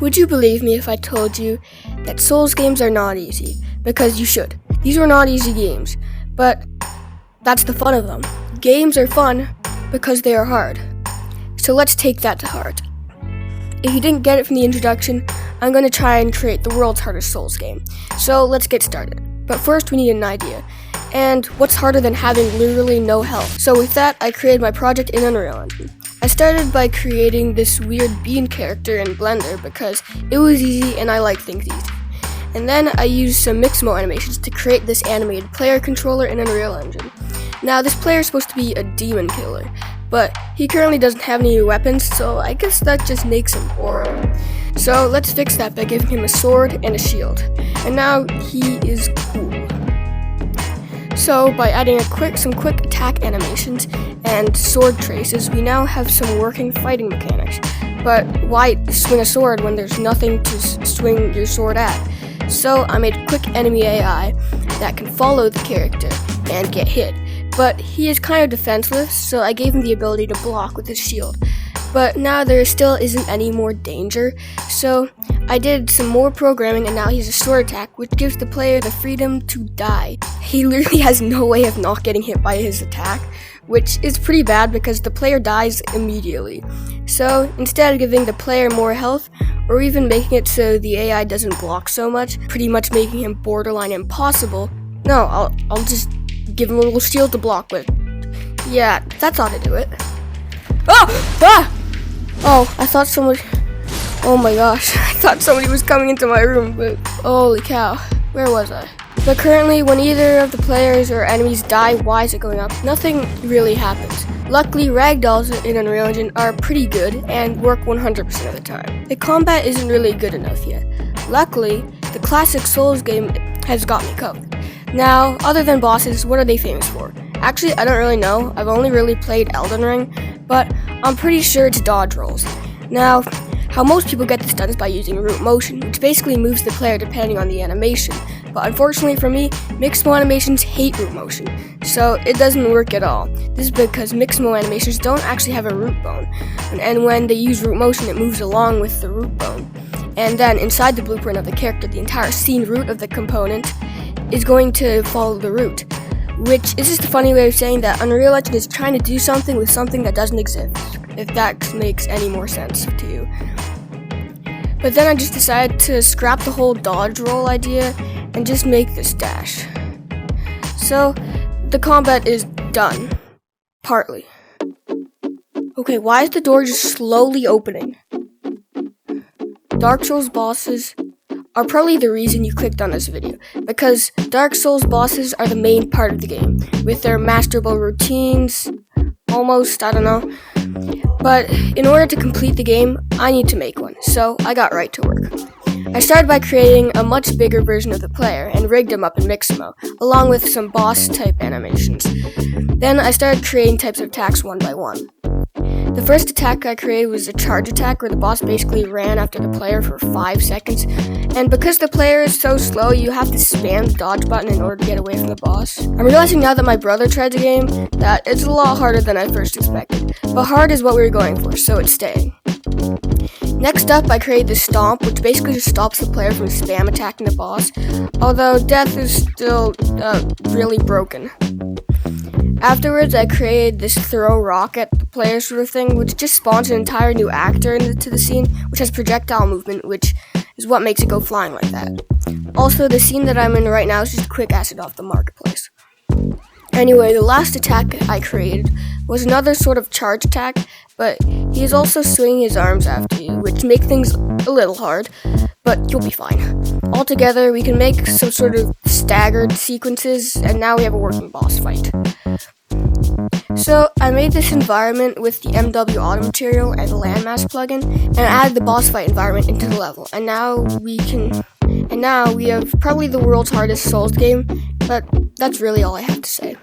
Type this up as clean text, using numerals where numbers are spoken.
Would you believe me if I told you that Souls games are not easy? Because you should. These are not easy games, but that's the fun of them. Games are fun because they are hard. So let's take that to heart. If you didn't get it from the introduction, I'm going to try and create the world's hardest Souls game. So let's get started. But first we need an idea. And what's harder than having literally no health? So with that, I created my project in Unreal Engine. I started by creating this weird bean character in Blender because it was easy and I like things easy. And then I used some Mixamo animations to create this animated player controller in Unreal Engine. Now this player is supposed to be a demon killer, but he currently doesn't have any weapons, so I guess that just makes him boring. So let's fix that by giving him a sword and a shield. And now he is cool. So by adding some quick attack animations and sword traces, we now have some working fighting mechanics. But why swing a sword when there's nothing to swing your sword at? So I made a quick enemy AI that can follow the character and get hit. But he is kind of defenseless, so I gave him the ability to block with his shield. But now there still isn't any more danger, so I did some more programming and now he has a sword attack, which gives the player the freedom to die. He literally has no way of not getting hit by his attack, which is pretty bad because the player dies immediately. So instead of giving the player more health, or even making it so the AI doesn't block so much, pretty much making him borderline impossible, no, I'll just give him a little shield to block with. Yeah, that's how to do it. Oh, I thought someone... Oh my gosh, I thought somebody was coming into my room, but holy cow, where was I? But currently, when either of the players or enemies die, why is it going up? Nothing really happens. Luckily, ragdolls in Unreal Engine are pretty good and work 100% of the time. The combat isn't really good enough yet. Luckily, the classic Souls game has got me covered. Now, other than bosses, what are they famous for? Actually, I don't really know. I've only really played Elden Ring, but I'm pretty sure it's dodge rolls. Now, how most people get this done is by using root motion, which basically moves the player depending on the animation. But unfortunately for me, Mixamo animations hate root motion, so it doesn't work at all. This is because Mixamo animations don't actually have a root bone, and when they use root motion, it moves along with the root bone. And then inside the blueprint of the character, the entire scene root of the component is going to follow the root, which is just a funny way of saying that Unreal Engine is trying to do something with something that doesn't exist, if that makes any more sense to you. But then I just decided to scrap the whole dodge roll idea and just make this dash. So, the combat is done. Partly. Okay, why is the door just slowly opening? Dark Souls bosses are probably the reason you clicked on this video, because Dark Souls bosses are the main part of the game, with their masterable routines, almost, I don't know. But in order to complete the game, I need to make one, so I got right to work. I started by creating a much bigger version of the player and rigged him up in Mixamo, along with some boss type animations. Then I started creating types of attacks one by one. The first attack I created was a charge attack where the boss basically ran after the player for 5 seconds, and because the player is so slow, you have to spam the dodge button in order to get away from the boss. I'm realizing now that my brother tried the game that it's a lot harder than I first expected, but hard is what we were going for, so it's staying. Next up, I created the Stomp, which basically just stops the player from spam attacking the boss, although death is still really broken. Afterwards, I created this throw rock at the player sort of thing, which just spawns an entire new actor into the scene, which has projectile movement, which is what makes it go flying like that. Also, the scene that I'm in right now is just quick acid off the marketplace. Anyway, the last attack I created was another sort of charge attack, but he is also swinging his arms after you, which make things a little hard, but you'll be fine. Altogether, we can make some sort of staggered sequences, and now we have a working boss fight. So, I made this environment with the MW Auto Material and the Landmass plugin, and added the boss fight environment into the level, and now we have probably the world's hardest Souls game, but that's really all I have to say.